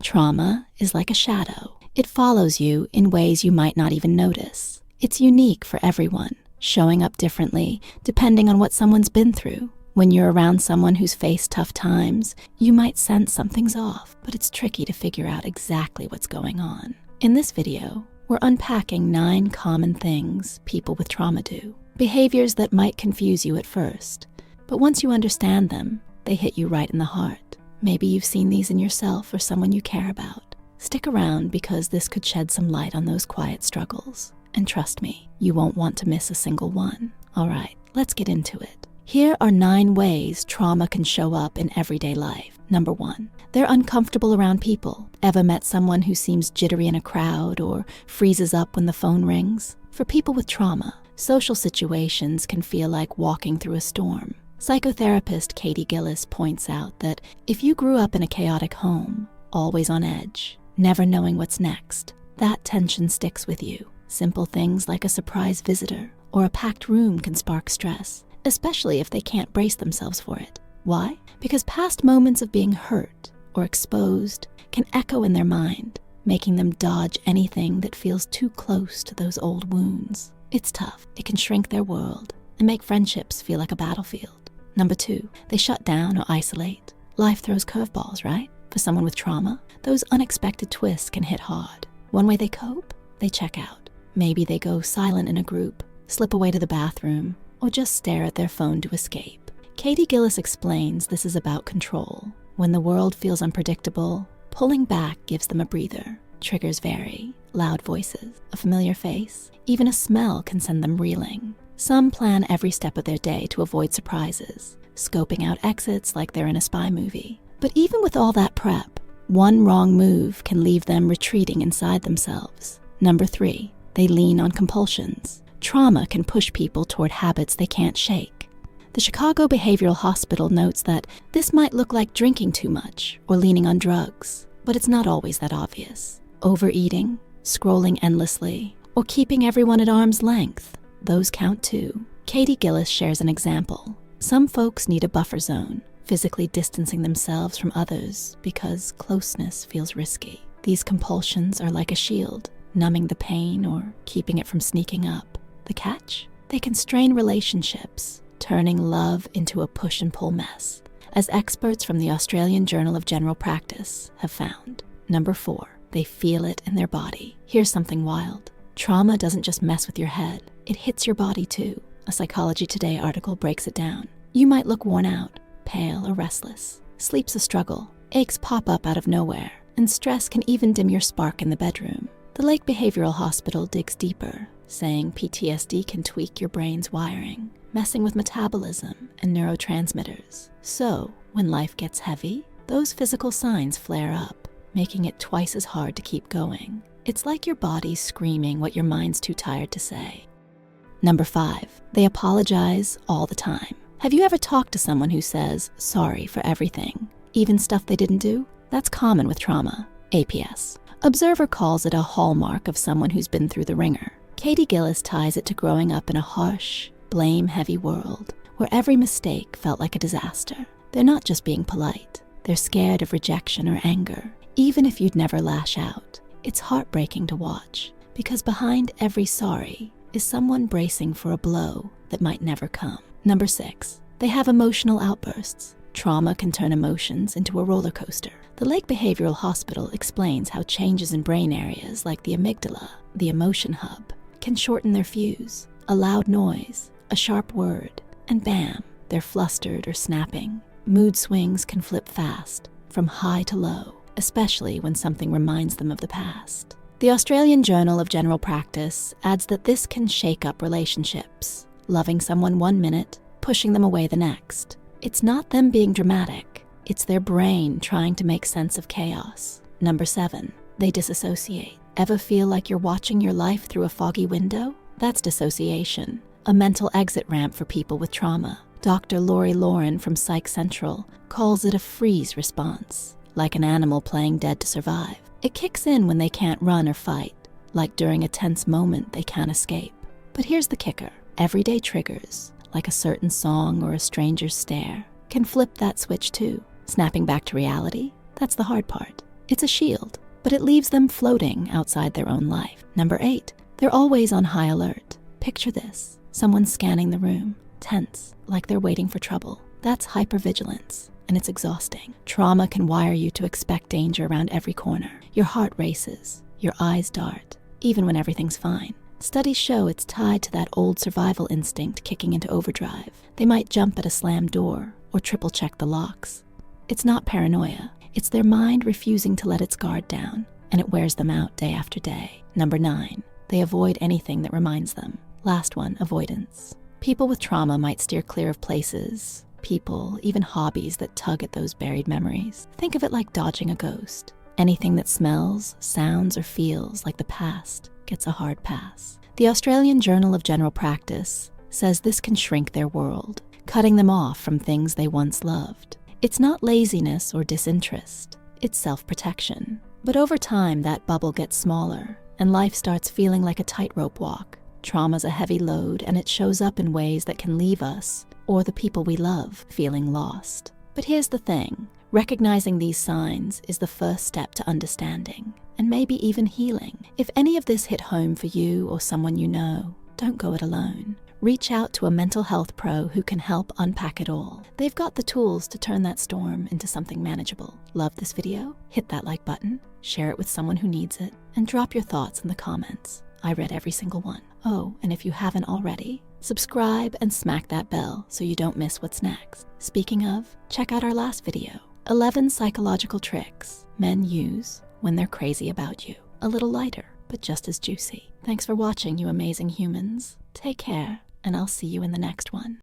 Trauma is like a shadow. It follows you in ways you might not even notice. It's unique for everyone, showing up differently depending on what someone's been through. When you're around someone who's faced tough times, you might sense something's off, but it's tricky to figure out exactly what's going on. In this video, we're unpacking 9 common things people with trauma do. Behaviors that might confuse you at first, but once you understand them, they hit you right in the heart. Maybe you've seen these in yourself or someone you care about. Stick around because this could shed some light on those quiet struggles. And trust me, you won't want to miss a single one. All right, let's get into it. Here are 9 ways trauma can show up in everyday life. Number 1, they're uncomfortable around people. Ever met someone who seems jittery in a crowd or freezes up when the phone rings? For people with trauma, social situations can feel like walking through a storm. Psychotherapist Katie Gillis points out that if you grew up in a chaotic home, always on edge, never knowing what's next, that tension sticks with you. Simple things like a surprise visitor or a packed room can spark stress, especially if they can't brace themselves for it. Why? Because past moments of being hurt or exposed can echo in their mind, making them dodge anything that feels too close to those old wounds. It's tough. It can shrink their world and make friendships feel like a battlefield. Number 2, they shut down or isolate. Life throws curveballs, right? For someone with trauma, those unexpected twists can hit hard. One way they cope? They check out. Maybe they go silent in a group, slip away to the bathroom, or just stare at their phone to escape. Katie Gillis explains this is about control. When the world feels unpredictable, pulling back gives them a breather. Triggers vary. Loud voices, a familiar face, even a smell can send them reeling. Some plan every step of their day to avoid surprises, scoping out exits like they're in a spy movie. But even with all that prep, one wrong move can leave them retreating inside themselves. Number 3, they lean on compulsions. Trauma can push people toward habits they can't shake. The Chicago Behavioral Hospital notes that this might look like drinking too much or leaning on drugs, but it's not always that obvious. Overeating, scrolling endlessly, or keeping everyone at arm's length, those count too. Katie Gillis shares an example. Some folks need a buffer zone, physically distancing themselves from others because closeness feels risky. These compulsions are like a shield, numbing the pain or keeping it from sneaking up. The catch? They can strain relationships, turning love into a push and pull mess, as experts from the Australian Journal of General Practice have found. Number 4, they feel it in their body. Here's something wild. Trauma doesn't just mess with your head, it hits your body too. A Psychology Today article breaks it down. You might look worn out, pale or restless. Sleep's a struggle, aches pop up out of nowhere, and stress can even dim your spark in the bedroom. The Lake Behavioral Hospital digs deeper, saying PTSD can tweak your brain's wiring, messing with metabolism and neurotransmitters. So, when life gets heavy, those physical signs flare up, making it twice as hard to keep going. It's like your body's screaming what your mind's too tired to say. Number 5, they apologize all the time. Have you ever talked to someone who says sorry for everything, even stuff they didn't do? That's common with trauma. APS. Observer calls it a hallmark of someone who's been through the ringer. Katie Gillis ties it to growing up in a harsh, blame-heavy world where every mistake felt like a disaster. They're not just being polite. They're scared of rejection or anger, even if you'd never lash out. It's heartbreaking to watch because behind every sorry is someone bracing for a blow that might never come. Number 6, they have emotional outbursts. Trauma can turn emotions into a roller coaster. The Lake Behavioral Hospital explains how changes in brain areas like the amygdala, the emotion hub, can shorten their fuse. A loud noise, a sharp word, and bam, they're flustered or snapping. Mood swings can flip fast, from high to low, especially when something reminds them of the past. The Australian Journal of General Practice adds that this can shake up relationships, loving someone one minute, pushing them away the next. It's not them being dramatic, it's their brain trying to make sense of chaos. Number 7, they dissociate. Ever feel like you're watching your life through a foggy window? That's dissociation, a mental exit ramp for people with trauma. Dr. Lori Lauren from Psych Central calls it a freeze response, like an animal playing dead to survive. It kicks in when they can't run or fight, like during a tense moment they can't escape. But here's the kicker. Everyday triggers, like a certain song or a stranger's stare, can flip that switch too. Snapping back to reality, that's the hard part. It's a shield, but it leaves them floating outside their own life. Number 8, they're always on high alert. Picture this: someone scanning the room, tense, like they're waiting for trouble. That's hypervigilance, and it's exhausting. Trauma can wire you to expect danger around every corner. Your heart races, your eyes dart, even when everything's fine. Studies show it's tied to that old survival instinct kicking into overdrive. They might jump at a slammed door or triple check the locks. It's not paranoia. It's their mind refusing to let its guard down, and it wears them out day after day. Number 9, they avoid anything that reminds them. Last one, avoidance. People with trauma might steer clear of places, people, even hobbies that tug at those buried memories. Think of it like dodging a ghost. Anything that smells, sounds, or feels like the past gets a hard pass. The Australian Journal of General Practice says this can shrink their world, cutting them off from things they once loved. It's not laziness or disinterest, it's self-protection. But over time, that bubble gets smaller, and life starts feeling like a tightrope walk. Trauma's a heavy load, and it shows up in ways that can leave us, or the people we love, feeling lost. But here's the thing: recognizing these signs is the first step to understanding, and maybe even healing. If any of this hit home for you or someone you know, don't go it alone. Reach out to a mental health pro who can help unpack it all. They've got the tools to turn that storm into something manageable. Love this video? Hit that like button, share it with someone who needs it, and drop your thoughts in the comments. I read every single one. Oh, and if you haven't already, subscribe and smack that bell so you don't miss what's next. Speaking of, check out our last video, 11 psychological tricks men use when they're crazy about you. A little lighter, but just as juicy. Thanks for watching, you amazing humans. Take care, and I'll see you in the next one.